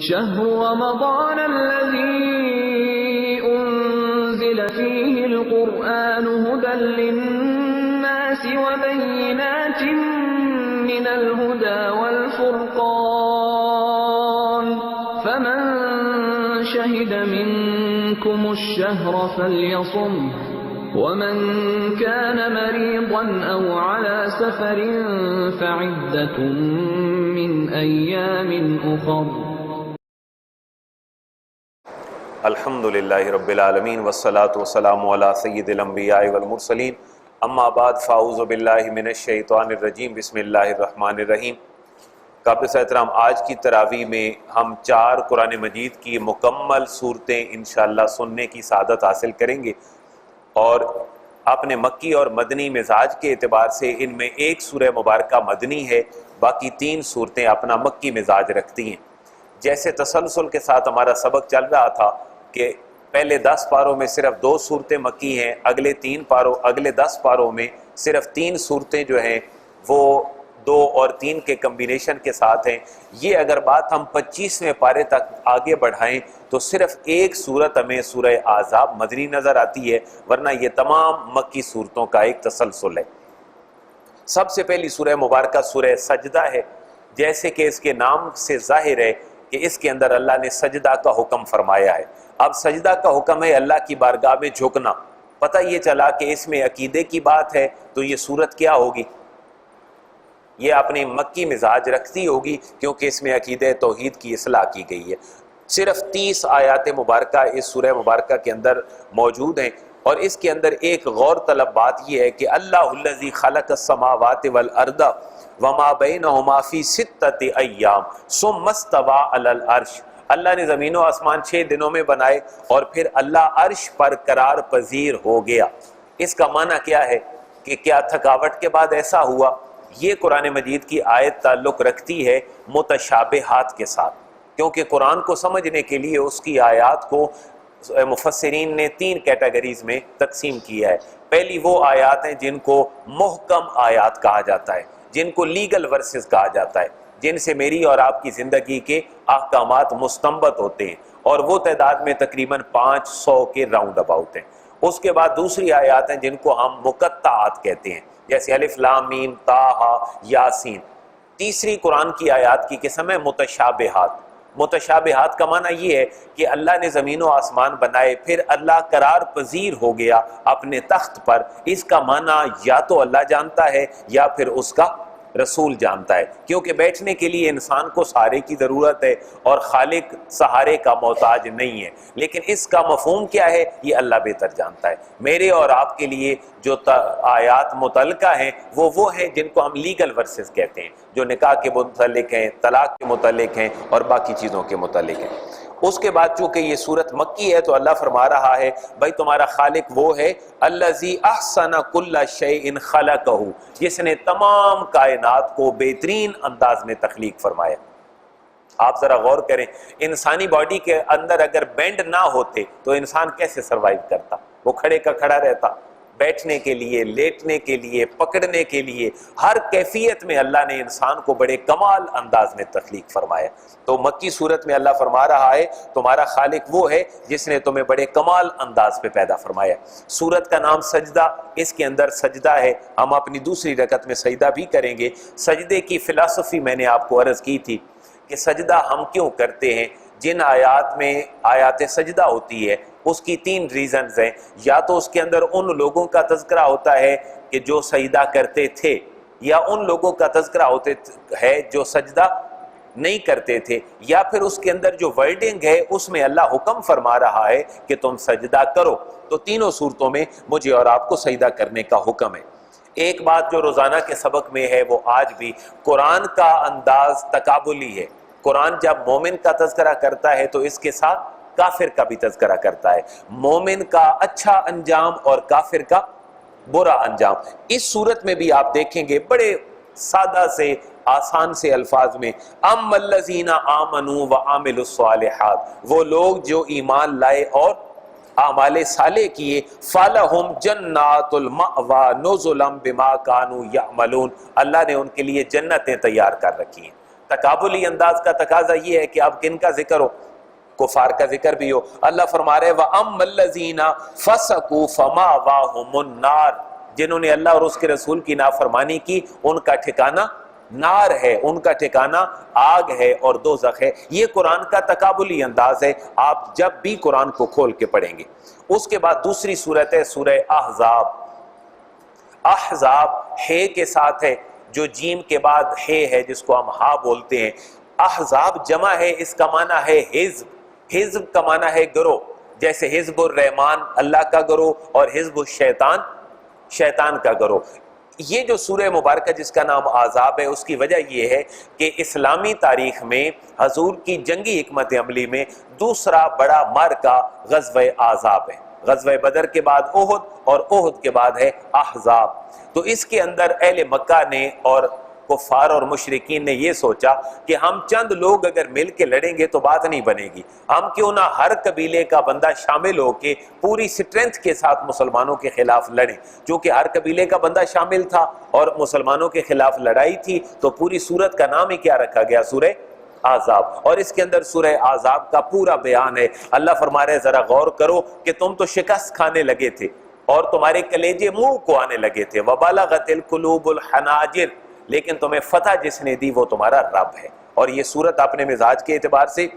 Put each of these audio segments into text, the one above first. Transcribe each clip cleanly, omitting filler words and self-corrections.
شهر رمضان الذي أنزل فيه القرآن هدى للناس وبينات من الهدى والفرقان فمن شهد منكم الشهر فليصمه ومن كان مريضا أو على سفر فعدة من أيام أخر. الحمد للہ رب العالمین والصلاة والسلام علی سید الانبیاء والمرسلین اما بعد فاعوذ باللہ من الشیطان الرجیم بسم اللہ الرحمن الرحیم. قابل احترام، آج کی تراویح میں ہم 4 قرآن مجید کی مکمل صورتیں انشاءاللہ سننے کی سعادت حاصل کریں گے، اور اپنے مکی اور مدنی مزاج کے اعتبار سے ان میں ایک سورہ مبارکہ مدنی ہے، باقی 3 صورتیں اپنا مکی مزاج رکھتی ہیں. جیسے تسلسل کے ساتھ ہمارا سبق چل رہا تھا کہ پہلے 10 پاروں میں صرف 2 صورتیں مکی ہیں، اگلے 10 پاروں میں صرف 3 صورتیں جو ہیں وہ 2 اور 3 کے کمبینیشن کے ساتھ ہیں. یہ اگر بات ہم 25ویں پارے تک آگے بڑھائیں تو صرف ایک صورت ہمیں سورہ احزاب مدنی نظر آتی ہے، ورنہ یہ تمام مکی صورتوں کا ایک تسلسل ہے. سب سے پہلی سورہ مبارکہ سورہ سجدہ ہے. جیسے کہ اس کے نام سے ظاہر ہے کہ اس کے اندر اللہ نے سجدہ کا حکم فرمایا ہے. اب سجدہ کا حکم ہے اللہ کی بارگاہ میں جھکنا. پتہ یہ چلا کہ اس میں عقیدے کی بات ہے تو یہ صورت کیا ہوگی؟ یہ اپنی مکی مزاج رکھتی ہوگی، کیونکہ اس میں عقیدہ توحید کی اصلاح کی گئی ہے. صرف 30 آیات مبارکہ اس سورہ مبارکہ کے اندر موجود ہیں، اور اس کے اندر ایک غور طلب بات یہ ہے کہ اللہ الذی خلق السماوات والارض وما بینہما فی 6 ایام ثم استوی علی العرش. اللہ نے زمین و آسمان 6 دنوں میں بنائے اور پھر اللہ عرش پر قرار پذیر ہو گیا. اس کا معنی کیا ہے کہ کیا تھکاوٹ کے بعد ایسا ہوا؟ یہ قرآن مجید کی آیت تعلق رکھتی ہے متشابہات کے ساتھ، کیونکہ قرآن کو سمجھنے کے لیے اس کی آیات کو مفسرین نے 3 کیٹیگریز میں تقسیم کیا ہے. پہلی وہ آیات ہیں جن کو محکم آیات کہا جاتا ہے، جن کو لیگل ورسز کہا جاتا ہے، جن سے میری اور آپ کی زندگی کے احکامات مستنبط ہوتے ہیں، اور وہ تعداد میں تقریباً 500 کے راؤنڈ اباؤٹ ہیں. اس کے بعد دوسری آیات ہیں جن کو ہم مقطعات کہتے ہیں، جیسے الف لام میم طٰ یاسین. تیسری قرآن کی آیات کی قسم ہے متشابہات. متشابہات کا معنی یہ ہے کہ اللہ نے زمین و آسمان بنائے، پھر اللہ قرار پذیر ہو گیا اپنے تخت پر. اس کا معنی یا تو اللہ جانتا ہے یا پھر اس کا رسول جانتا ہے، کیونکہ بیٹھنے کے لیے انسان کو سہارے کی ضرورت ہے اور خالق سہارے کا محتاج نہیں ہے. لیکن اس کا مفہوم کیا ہے یہ اللہ بہتر جانتا ہے. میرے اور آپ کے لیے جو آیات متعلقہ ہیں وہ ہیں جن کو ہم لیگل ورسز کہتے ہیں، جو نکاح کے متعلق ہیں، طلاق کے متعلق ہیں اور باقی چیزوں کے متعلق ہیں. اس کے بعد چونکہ یہ صورت مکی ہے تو اللہ فرما رہا ہے بھائی تمہارا خالق وہ ہے الذی احسن کل شیء خلقہ، جس نے تمام کائنات کو بہترین انداز میں تخلیق فرمایا. آپ ذرا غور کریں، انسانی باڈی کے اندر اگر بینڈ نہ ہوتے تو انسان کیسے سروائیو کرتا؟ وہ کھڑے کا کھڑا رہتا. بیٹھنے کے لیے، لیٹنے کے لیے، پکڑنے کے لیے، ہر کیفیت میں اللہ نے انسان کو بڑے کمال انداز میں تخلیق فرمایا. تو مکی صورت میں اللہ فرما رہا ہے تمہارا خالق وہ ہے جس نے تمہیں بڑے کمال انداز پہ پیدا فرمایا. صورت کا نام سجدہ، اس کے اندر سجدہ ہے. ہم اپنی دوسری رکعت میں سجدہ بھی کریں گے. سجدے کی فلسفی میں نے آپ کو عرض کی تھی کہ سجدہ ہم کیوں کرتے ہیں. جن آیات میں آیات سجدہ ہوتی ہے اس کی 3 ریزنز ہیں. یا تو اس کے اندر ان لوگوں کا تذکرہ ہوتا ہے کہ جو سجدہ کرتے تھے، یا ان لوگوں کا تذکرہ ہوتے ہے جو سجدہ نہیں کرتے تھے، یا پھر اس کے اندر جو ورڈنگ ہے اس میں اللہ حکم فرما رہا ہے کہ تم سجدہ کرو. تو تینوں صورتوں میں مجھے اور آپ کو سجدہ کرنے کا حکم ہے. ایک بات جو روزانہ کے سبق میں ہے وہ آج بھی، قرآن کا انداز تقابلی ہے. قرآن جب مومن کا تذکرہ کرتا ہے تو اس کے ساتھ کافر کا بھی تذکرہ کرتا ہے. مومن کا اچھا انجام اور کافر کا برا انجام. اس صورت میں بھی آپ دیکھیں گے بڑے سادہ سے آسان سے الفاظ میں، ام الذین آمنوا وعملوا الصالحات، وہ لوگ جو ایمان لائے اور اعمال صالح کیے، فلہم جنات المأوی نزلا بما کانوا یعملون، اللہ نے ان کے لیے جنتیں تیار کر رکھی ہیں تقابلی انداز کا تقاضا یہ ہے کہ اب کن کا ذکر ہو؟ کفار کا ذکر بھی ہو۔ اللہ فرما رہے وَأَمَّا الَّذِينَ فَسَقُوا فَمَأْوَاهُمُ النَّارُ، جنہوں نے اللہ اور اس کے رسول کی نافرمانی کی ان کا ٹھکانہ نار ہے، ان کا ٹھکانہ آگ ہے اور دوزخ ہے۔ یہ قرآن کا تقابلی انداز ہے، آپ جب بھی قرآن کو کھول کے پڑھیں گے۔ اس کے بعد دوسری صورت ہے سورہ احزاب۔ احزاب ہے کے ساتھ ہے، جو جیم کے بعد ہے جس کو ہم ہا بولتے ہیں۔ احزاب جمع ہے، اس کا معنی ہے حزب، حزب کا معنی ہے گروہ، جیسے حزب الرحمان اللہ کا گروہ اور حزب الشیطان شیطان کا گروہ۔ یہ جو سورہ مبارکہ جس کا نام احزاب ہے، اس کی وجہ یہ ہے کہ اسلامی تاریخ میں حضور کی جنگی حکمت عملی میں دوسرا بڑا معرکہ غزوہ احزاب ہے۔ غزوہ بدر کے بعد احد اور احد کے بعد ہے احزاب۔ تو اس کے اندر اہل مکہ نے اور کفار اور مشرکین نے یہ سوچا کہ ہم چند لوگ اگر مل کے لڑیں گے تو بات نہیں بنے گی، ہم کیوں نہ ہر قبیلے کا بندہ شامل ہو کے پوری سٹرینتھ کے ساتھ مسلمانوں کے خلاف لڑیں۔ چونکہ ہر قبیلے کا بندہ شامل تھا اور مسلمانوں کے خلاف لڑائی تھی، تو پوری سورت کا نام ہی کیا رکھا گیا؟ سورہ احزاب۔ اور اس کے اندر سورہ احزاب کا پورا بیان ہے۔ اللہ فرما رہے ذرا غور کرو کہ تم تو شکست کھانے لگے تھے اور تمہارے کلیجے منہ کو آنے لگے تھے، وَبَلَغَتِ الْقُلُوبُ الْحَنَاجِرَ، لیکن تمہیں فتح جس نے دی وہ تمہارا رب ہے۔ اور یہ سورت اپنے مزاج کے اعتبار سے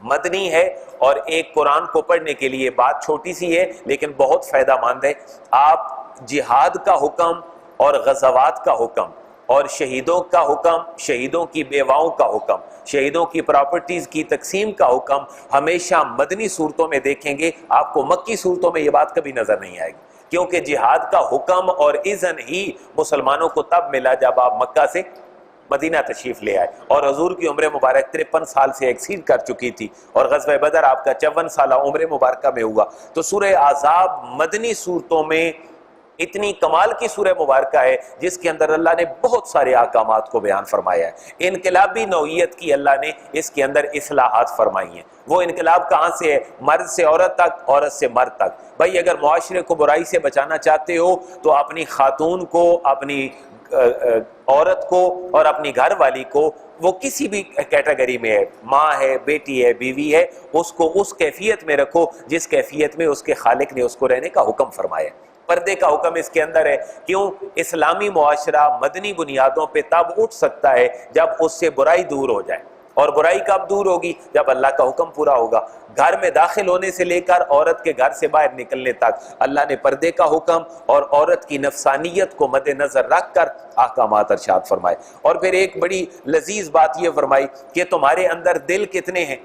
مدنی ہے، اور ایک قرآن کو پڑھنے کے لیے بات چھوٹی سی ہے لیکن بہت فائدہ مند ہے۔ آپ جہاد کا حکم اور غزوات کا حکم اور شہیدوں کا حکم، شہیدوں کی بیواؤں کا حکم، شہیدوں کی پراپرٹیز کی تقسیم کا حکم ہمیشہ مدنی صورتوں میں دیکھیں گے، آپ کو مکی صورتوں میں یہ بات کبھی نظر نہیں آئے گی، کیونکہ جہاد کا حکم اور اذن ہی مسلمانوں کو تب ملا جب آپ مکہ سے مدینہ تشریف لے آئے، اور حضور کی عمر مبارک 53 سال سے ایکسیڈ کر چکی تھی، اور غزوہ بدر آپ کا 54 سالہ عمر مبارکہ میں ہوا۔ تو سورہ احزاب مدنی صورتوں میں اتنی کمال کی سورہ مبارکہ ہے جس کے اندر اللہ نے بہت سارے احکامات کو بیان فرمایا ہے۔ انقلابی نوعیت کی اللہ نے اس کے اندر اصلاحات فرمائی ہیں۔ وہ انقلاب کہاں سے ہے؟ مرد سے عورت تک، عورت سے مرد تک۔ بھائی اگر معاشرے کو برائی سے بچانا چاہتے ہو تو اپنی خاتون کو، اپنی عورت کو اور اپنی گھر والی کو، وہ کسی بھی کیٹیگری میں ہے، ماں ہے، بیٹی ہے، بیوی ہے، اس کو اس کیفیت میں رکھو جس کیفیت میں اس کے خالق نے اس کو رہنے کا حکم فرمایا۔ پردے کا حکم اس کے اندر ہے۔ کیوں؟ اسلامی معاشرہ مدنی بنیادوں پہ تب اٹھ سکتا ہے جب اس سے برائی دور ہو جائے، اور برائی کب دور ہوگی؟ جب اللہ کا حکم پورا ہوگا۔ گھر میں داخل ہونے سے لے کر عورت کے گھر سے باہر نکلنے تک اللہ نے پردے کا حکم اور عورت کی نفسانیت کو مد نظر رکھ کر احکامات ارشاد فرمائے۔ اور پھر ایک بڑی لذیذ بات یہ فرمائی کہ تمہارے اندر دل کتنے ہیں؟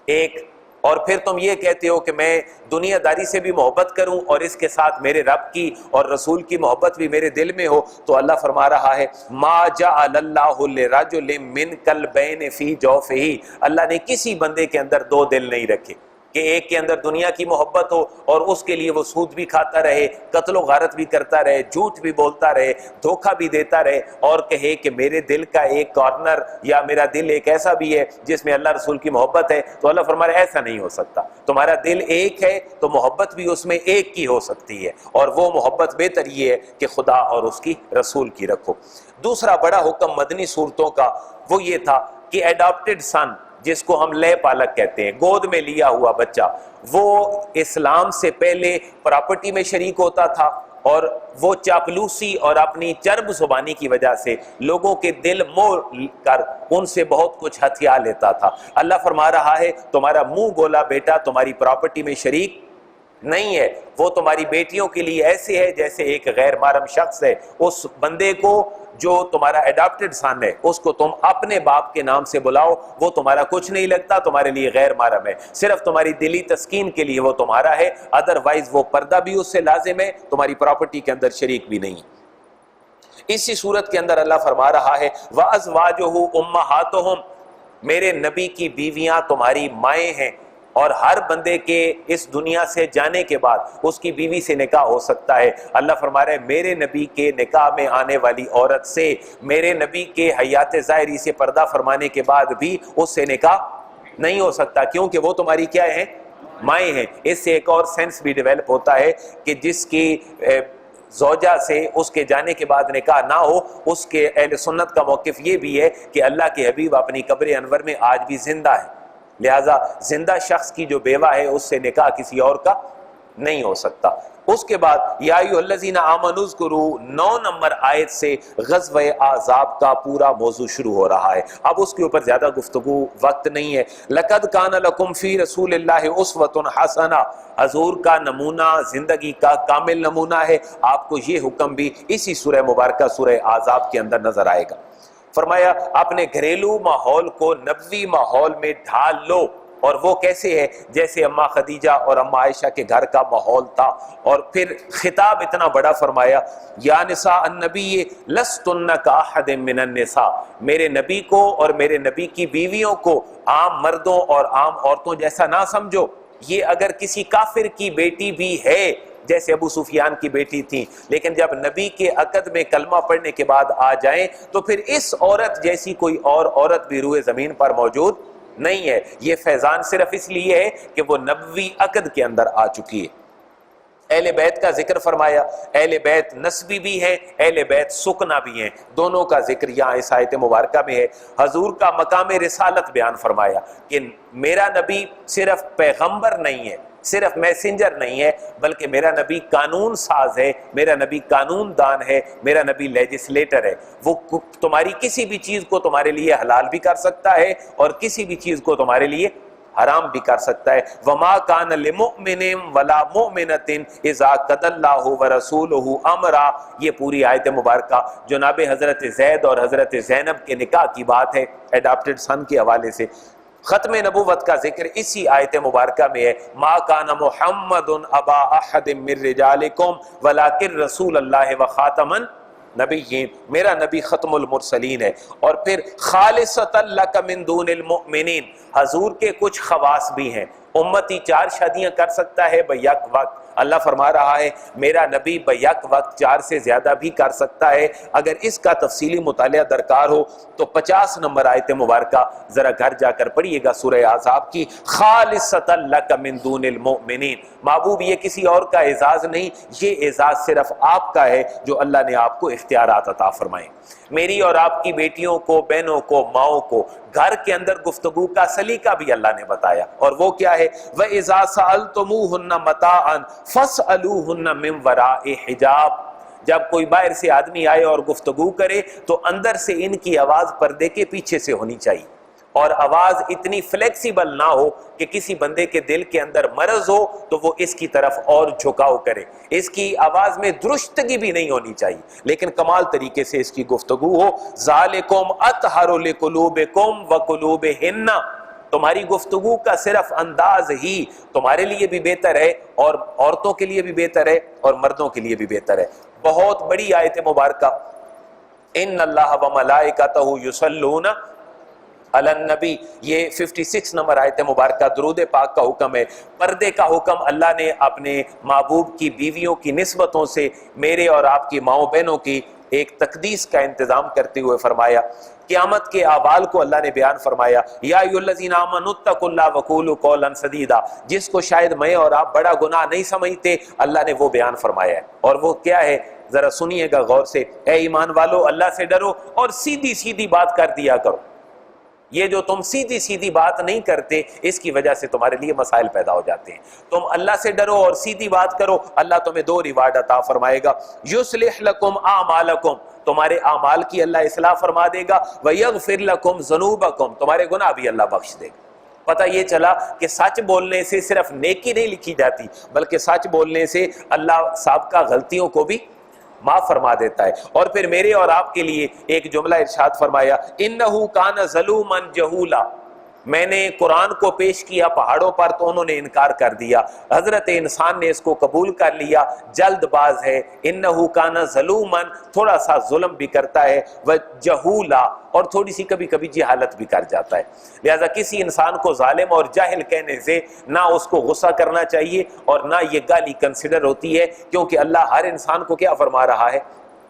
ایک۔ اور پھر تم یہ کہتے ہو کہ میں دنیا داری سے بھی محبت کروں اور اس کے ساتھ میرے رب کی اور رسول کی محبت بھی میرے دل میں ہو۔ تو اللہ فرما رہا ہے ما جعل اللہ لرجل من قلبین فی جوفہ، اللہ نے کسی بندے کے اندر دو دل نہیں رکھے کہ ایک کے اندر دنیا کی محبت ہو اور اس کے لیے وہ سود بھی کھاتا رہے، قتل و غارت بھی کرتا رہے، جھوٹ بھی بولتا رہے، دھوکہ بھی دیتا رہے، اور کہے کہ میرے دل کا ایک کارنر یا میرا دل ایک ایسا بھی ہے جس میں اللہ رسول کی محبت ہے۔ تو اللہ فرما رہا ہے ایسا نہیں ہو سکتا، تمہارا دل ایک ہے تو محبت بھی اس میں ایک کی ہو سکتی ہے، اور وہ محبت بہتر یہ ہے کہ خدا اور اس کی رسول کی رکھو۔ دوسرا بڑا حکم مدنی صورتوں کا وہ یہ تھا کہ ایڈاپٹڈ سن، جس کو ہم لے پالک کہتے ہیں، گود میں لیا ہوا بچہ، وہ اسلام سے پہلے پراپرٹی میں شریک ہوتا تھا، اور وہ چاپلوسی اور اپنی چرب زبانی کی وجہ سے لوگوں کے دل موہ کر ان سے بہت کچھ ہتھیا لیتا تھا۔ اللہ فرما رہا ہے تمہارا منہ بولا بیٹا تمہاری پراپرٹی میں شریک نہیں ہے، وہ تمہاری بیٹیوں کے لیے ایسے ہے جیسے ایک غیر محرم شخص ہے۔ اس بندے کو جو تمہارا ایڈاپٹڈ سن ہے اس کو تم اپنے باپ کے نام سے بلاؤ، وہ تمہارا کچھ نہیں لگتا، تمہارے لیے غیر محرم ہے، صرف تمہاری دلی تسکین کے لیے وہ تمہارا ہے، ادروائز وہ پردہ بھی اس سے لازم ہے، تمہاری پراپرٹی کے اندر شریک بھی نہیں۔ اسی صورت کے اندر اللہ فرما رہا ہے وَأَزْوَاجُهُ أُمَّهَاتُهُمْ، میرے نبی کی بیویاں تمہاری مائیں ہیں، اور ہر بندے کے اس دنیا سے جانے کے بعد اس کی بیوی سے نکاح ہو سکتا ہے۔ اللہ فرما رہے میرے نبی کے نکاح میں آنے والی عورت سے، میرے نبی کے حیات ظاہری سے پردہ فرمانے کے بعد بھی اس سے نکاح نہیں ہو سکتا، کیونکہ وہ تمہاری کیا ہیں؟ مائیں ہیں۔ اس سے ایک اور سینس بھی ڈیولپ ہوتا ہے کہ جس کی زوجہ سے اس کے جانے کے بعد نکاح نہ ہو، اس کے اہل سنت کا موقف یہ بھی ہے کہ اللہ کے حبیب اپنی قبر انور میں آج بھی زندہ ہے، لہٰذا زندہ شخص کی جو بیوہ ہے اس سے نکاح کسی اور کا نہیں ہو سکتا۔ اس کے بعد یا ایھا الذین آمنوا اذکروا 9 نمبر آیت سے غزوہ احزاب کا پورا موضوع شروع ہو رہا ہے۔ اب اس کے اوپر زیادہ گفتگو وقت نہیں ہے۔ لقد کان لکم فی رسول اللہ اسوۃ حسنہ، حضور کا نمونہ، زندگی کا کامل نمونہ ہے۔ آپ کو یہ حکم بھی اسی سورہ مبارکہ سورہ احزاب کے اندر نظر آئے گا۔ فرمایا اپنے گھریلو ماحول کو نبوی ماحول میں ڈھال لو، اور وہ کیسے ہے؟ جیسے اماں خدیجہ اور اماں عائشہ کے گھر کا ماحول تھا۔ اور پھر خطاب اتنا بڑا فرمایا، یا نساء النبی لستن کاحد من النساء، میرے نبی کو اور میرے نبی کی بیویوں کو عام مردوں اور عام عورتوں جیسا نہ سمجھو۔ یہ اگر کسی کافر کی بیٹی بھی ہے، جیسے ابو سفیان کی بیٹی تھی، لیکن جب نبی کے عقد میں کلمہ پڑھنے کے بعد آ جائیں تو پھر اس عورت جیسی کوئی اور عورت بھی روئے زمین پر موجود نہیں ہے۔ یہ فیضان صرف اس لیے ہے کہ وہ نبوی عقد کے اندر آ چکی ہے۔ اہل بیت کا ذکر فرمایا، اہل بیت نسبی بھی ہیں، اہل بیت سکنا بھی ہیں، دونوں کا ذکر یہاں اس آیت مبارکہ میں ہے۔ حضور کا مقام رسالت بیان فرمایا کہ میرا نبی صرف پیغمبر نہیں ہے، صرف میسنجر نہیں ہے، بلکہ میرا نبی قانون ساز ہے، میرا نبی قانون دان ہے، میرا نبی لیجسلیٹر ہے۔ وہ تمہاری کسی بھی چیز کو تمہارے لیے حلال بھی کر سکتا ہے اور کسی بھی چیز کو تمہارے لیے حرام بھی کر سکتا ہے۔ وما کان لمؤمن ولا مؤمنۃ اذا قضى اللہ ورسولہ امرا، یہ پوری آیت مبارکہ جناب حضرت زید اور حضرت زینب کے نکاح کی بات ہے، اڈاپٹڈ سن کے حوالے سے۔ ختم نبوت کا ذکر اسی آیت مبارکہ میں ہے، ما کان محمد ابا احد من رجالکم ولکن رسول اللہ وخاتم النبیین، میرا نبی ختم المرسلین ہے۔ اور پھر خالصۃ لک من دون المؤمنین، حضور کے کچھ خواص بھی ہیں۔ امتی 4 شادیاں کر سکتا ہے بیک وقت، اللہ فرما رہا ہے میرا نبی بیک وقت 4 سے زیادہ بھی کر سکتا ہے۔ اگر اس کا تفصیلی مطالعہ درکار ہو تو 50 نمبر آیت مبارکہ ذرا گھر جا کر پڑھیے گا سورہ احزاب کی، خالصۃ لک من دون المؤمنین، محبوب یہ کسی اور کا اعزاز نہیں، یہ اعزاز صرف آپ کا ہے جو اللہ نے آپ کو اختیارات عطا فرمائے۔ میری اور آپ کی بیٹیوں کو، بہنوں کو، ماؤں کو گھر کے اندر گفتگو کا سلیقہ بھی اللہ نے بتایا، اور وہ کیا ہے؟ وَإِذَا سَأَلْتُمُوهُنَّ مَتَاعًا فَاسْأَلُوهُنَّ مِنْ وَرَاءِ حِجَابٍ، جب کوئی باہر سے آدمی آئے اور گفتگو کرے تو اندر سے ان کی آواز پردے کے پیچھے سے ہونی چاہیے، اور آواز اتنی فلیکسیبل نہ ہو کہ کسی بندے کے دل کے اندر مرض ہو تو وہ اس کی طرف اور جھکاؤ کرے۔ اس کی آواز میں درستگی بھی نہیں ہونی چاہیے، لیکن کمال طریقے سے اس کی گفتگو ہو۔ ذالکم اطہر لقلوبکم وقلوبہن، تمہاری گفتگو کا صرف انداز ہی تمہارے لیے بھی بہتر ہے، اور عورتوں کے لیے بھی بہتر ہے، اور مردوں کے لیے بھی بہتر ہے۔ بہت بڑی آیت مبارکہ، ان اللہ وملائکتہ یصلون علی النبی، یہ 56 نمبر آیت مبارکہ درود پاک کا حکم ہے۔ پردے کا حکم اللہ نے اپنے محبوب کی بیویوں کی نسبتوں سے میرے اور آپ کی ماؤں بہنوں کی ایک تقدیس کا انتظام کرتے ہوئے فرمایا۔ قیامت کے احوال کو اللہ نے بیان فرمایا، یا ایھا الذین آمنوا اتقوا اللہ وقولوا قولا سدیدا، جس کو شاید میں اور آپ بڑا گناہ نہیں سمجھتے اللہ نے وہ بیان فرمایا ہے، اور وہ کیا ہے؟ ذرا سنیے گا غور سے۔ اے ایمان والو، اللہ سے ڈرو اور سیدھی سیدھی بات کر دیا کرو۔ یہ جو تم سیدھی سیدھی بات نہیں کرتے، اس کی وجہ سے تمہارے لیے مسائل پیدا ہو جاتے ہیں۔ تم اللہ سے ڈرو اور سیدھی بات کرو، اللہ تمہیں 2 ریوارڈ عطا فرمائے گا۔ یصلح لکم اعمالکم، تمہارے اعمال کی اللہ اصلاح فرما دے گا۔ ویغفر لکم ذنوبکم، تمہارے گناہ بھی اللہ بخش دے گا۔ پتہ یہ چلا کہ سچ بولنے سے صرف نیکی نہیں لکھی جاتی، بلکہ سچ بولنے سے اللہ سابقہ غلطیوں کو بھی معاف فرما دیتا ہے۔ اور پھر میرے اور آپ کے لیے ایک جملہ ارشاد فرمایا، انہ کان ظلوما جہولا، میں نے قرآن کو پیش کیا پہاڑوں پر تو انہوں نے انکار کر دیا، حضرت انسان نے اس کو قبول کر لیا، جلد باز ہے۔ انہ کان ظلوما، تھوڑا سا ظلم بھی کرتا ہے، وجہولا، اور تھوڑی سی کبھی کبھی جہالت بھی کر جاتا ہے۔ لہذا کسی انسان کو ظالم اور جاہل کہنے سے نہ اس کو غصہ کرنا چاہیے اور نہ یہ گالی کنسیڈر ہوتی ہے، کیونکہ اللہ ہر انسان کو کیا فرما رہا ہے؟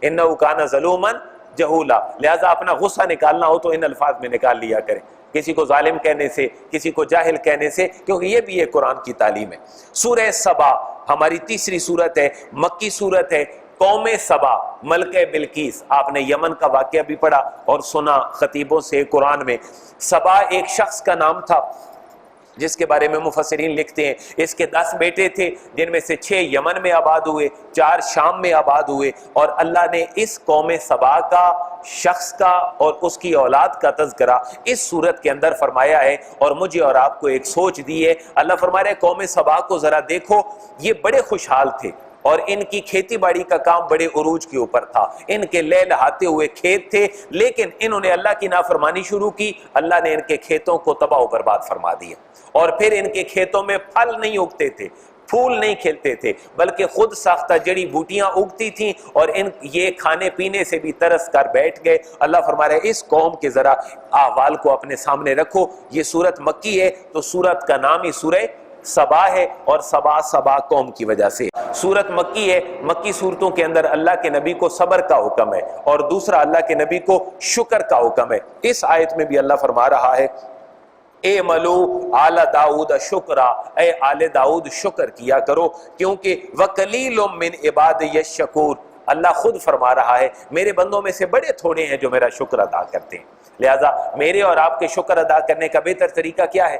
انہ کان ظلوما جہولا۔ لہذا اپنا غصہ نکالنا ہو تو ان الفاظ میں نکال لیا کریں، کسی کو ظالم کہنے سے، کسی کو جاہل کہنے سے، کیونکہ یہ بھی ایک قرآن کی تعلیم ہے۔ سورہ سبا ہماری تیسری سورت ہے، مکی سورت ہے، قوم سبا، ملکہ بلقیس، آپ نے یمن کا واقعہ بھی پڑھا اور سنا خطیبوں سے قرآن میں۔ سبا ایک شخص کا نام تھا جس کے بارے میں مفسرین لکھتے ہیں اس کے 10 بیٹے تھے، جن میں سے 6 یمن میں آباد ہوئے، 4 شام میں آباد ہوئے، اور اللہ نے اس قوم سبا کا شخص کا اور اس کی اولاد کا تذکرہ اس صورت کے اندر فرمایا ہے، اور مجھے اور آپ کو ایک سوچ دی ہے۔ اللہ فرما رہے قوم سبا کو ذرا دیکھو، یہ بڑے خوشحال تھے اور ان کی کھیتی باڑی کا کام بڑے عروج کے اوپر تھا، ان کے لہلہاتے ہوئے کھیت تھے، لیکن انہوں نے اللہ کی نافرمانی شروع کی، اللہ نے ان کے کھیتوں کو تباہ و برباد فرما دیا، اور پھر ان کے کھیتوں میں پھل نہیں اگتے تھے، پھول نہیں کھلتے تھے، بلکہ خود ساختہ جڑی بوٹیاں اگتی تھیں، اور یہ کھانے پینے سے بھی ترس کر بیٹھ گئے۔ اللہ فرما رہے اس قوم کے ذرا احوال کو اپنے سامنے رکھو۔ یہ سورت مکی ہے تو سورت کا نام ہی سورہ سبا ہے، اور سبا قوم کی وجہ سے سورت مکی ہے۔ مکی صورتوں کے اندر اللہ کے نبی کو صبر کا حکم ہے، اور دوسرا اللہ کے نبی کو شکر کا حکم ہے۔ اس آیت میں بھی اللہ فرما رہا ہے اے ملو آل داؤد شکرا، اے آل داؤد شکر کیا کرو، کیونکہ وَقَلِيلٌ مِّنْ عِبَادِيَ الشَّكُورُ، اللہ خود فرما رہا ہے میرے بندوں میں سے بڑے تھوڑے ہیں جو میرا شکر ادا کرتے ہیں۔ لہذا میرے اور آپ کے شکر ادا کرنے کا بہتر طریقہ کیا ہے؟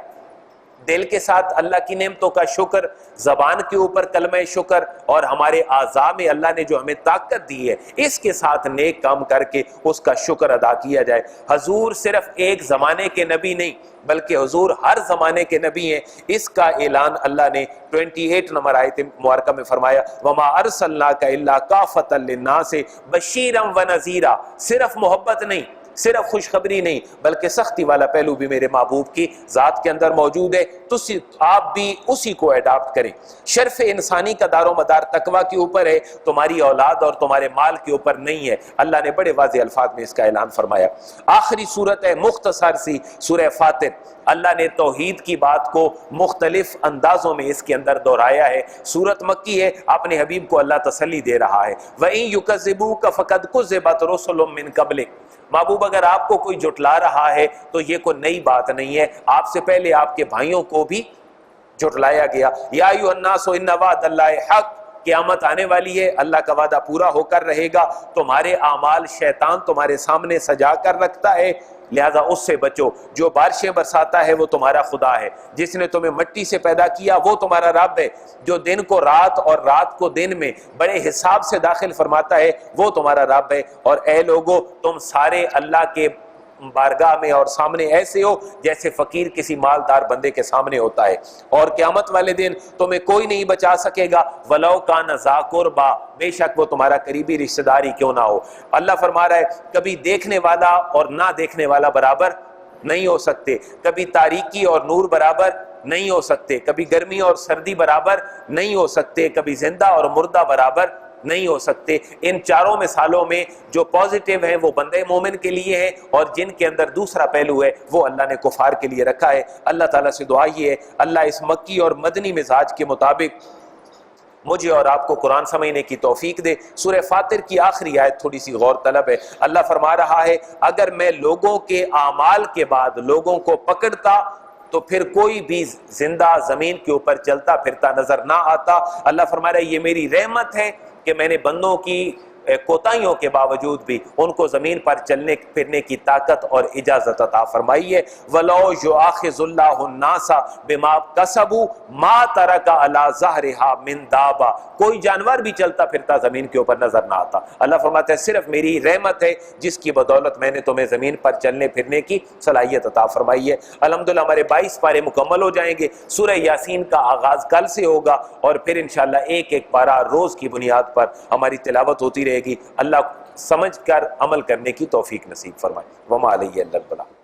دل کے ساتھ اللہ کی نعمتوں کا شکر، زبان کے اوپر کلمہ شکر، اور ہمارے اعضاء میں اللہ نے جو ہمیں طاقت دی ہے اس کے ساتھ نیک کام کر کے اس کا شکر ادا کیا جائے۔ حضور صرف ایک زمانے کے نبی نہیں بلکہ حضور ہر زمانے کے نبی ہیں، اس کا اعلان اللہ نے 28 نمبر آیت مبارکہ میں فرمایا وما ارسلناک الا کافۃ للناس بشیرا ونذیرا، صرف محبت نہیں، صرف خوشخبری نہیں، بلکہ سختی والا پہلو بھی میرے محبوب کی ذات کے اندر موجود ہے، تو آپ بھی اسی کو اڈاپٹ کریں۔ شرف انسانی کا دار و مدار تقوی کے اوپر ہے، تمہاری اولاد اور تمہارے مال کے اوپر نہیں ہے۔ اللہ نے بڑے واضح الفاظ میں اس کا اعلان فرمایا۔ آخری صورت ہے مختصر سی سورہ فاتر۔ اللہ نے توحید کی بات کو مختلف اندازوں میں اس کے اندر دہرایا ہے۔ سورت مکی ہے، اپنے حبیب کو اللہ تسلی دے رہا ہے وَإِن يُكَذِّبُوكَ فَقَدْ كُذِّبَتْ رُسُلٌ مِّن قَبْلِكَ، محبوب اگر آپ کو کوئی جھٹلا رہا ہے تو یہ کوئی نئی بات نہیں ہے، آپ سے پہلے آپ کے بھائیوں کو بھی جھٹلایا گیا۔ یا ایھا الناس ان وعد اللہ حق، قیامت آنے والی ہے، اللہ کا وعدہ پورا ہو کر رہے گا، تمہارے اعمال شیطان تمہارے سامنے سجا کر رکھتا ہے، لہذا اس سے بچو۔ جو بارشیں برساتا ہے وہ تمہارا خدا ہے، جس نے تمہیں مٹی سے پیدا کیا وہ تمہارا رب ہے، جو دن کو رات اور رات کو دن میں بڑے حساب سے داخل فرماتا ہے وہ تمہارا رب ہے۔ اور اے لوگو تم سارے اللہ کے بارگاہ میں اور سامنے ایسے ہو جیسے فقیر کسی مالدار بندے کے سامنے ہوتا ہے، اور قیامت والے دن تمہیں کوئی نہیں بچا سکے گا وَلَوْ كَانَ ذَا قُرْبَىٰ، بے شک وہ تمہارا قریبی رشتہ دار ہی کیوں نہ ہو۔ اللہ فرما رہا ہے کبھی دیکھنے والا اور نہ دیکھنے والا برابر نہیں ہو سکتے، کبھی تاریکی اور نور برابر نہیں ہو سکتے، کبھی گرمی اور سردی برابر نہیں ہو سکتے، کبھی زندہ اور مردہ برابر نہیں ہو سکتے۔ ان چاروں مثالوں میں جو پازیٹیو ہیں وہ بندے مومن کے لیے ہے، اور جن کے اندر دوسرا پہلو ہے وہ اللہ نے کفار کے لیے رکھا ہے۔ اللہ تعالیٰ سے دعا یہ ہے اللہ اس مکی اور مدنی مزاج کے مطابق مجھے اور آپ کو قرآن سمجھنے کی توفیق دے۔ سورہ فاتر کی آخری آیت تھوڑی سی غور طلب ہے۔ اللہ فرما رہا ہے اگر میں لوگوں کے اعمال کے بعد لوگوں کو پکڑتا تو پھر کوئی بھی زندہ زمین کے اوپر چلتا پھرتا نظر نہ آتا۔ اللہ فرما رہا ہے یہ میری رحمت ہے کہ میں نے بندوں کی کوتاہیوں کے باوجود بھی ان کو زمین پر چلنے پھرنے کی طاقت اور اجازت عطا فرمائی ہے۔ وَلَوْ يُؤَاخِذُ اللَّهُ النَّاسَ بِمَا كَسَبُوا مَا تَرَكَ عَلَى ظَهْرِهَا مِن دَابَّةٍ، کوئی جانور بھی چلتا پھرتا زمین کے اوپر نظر نہ آتا۔ اللہ فرماتا ہے صرف میری رحمت ہے جس کی بدولت میں نے تمہیں زمین پر چلنے پھرنے کی صلاحیت عطا فرمائی ہے۔ الحمدللہ ہمارے 22 پارے مکمل ہو جائیں گے۔ سورہ یاسین کا آغاز کل سے ہوگا، اور پھر انشاءاللہ ایک ایک پارہ روز کی بنیاد پر ہماری تلاوت ہوتی رہے گی۔ اللہ سمجھ کر عمل کرنے کی توفیق نصیب فرمائے۔ وما علیہ الا البلاغ۔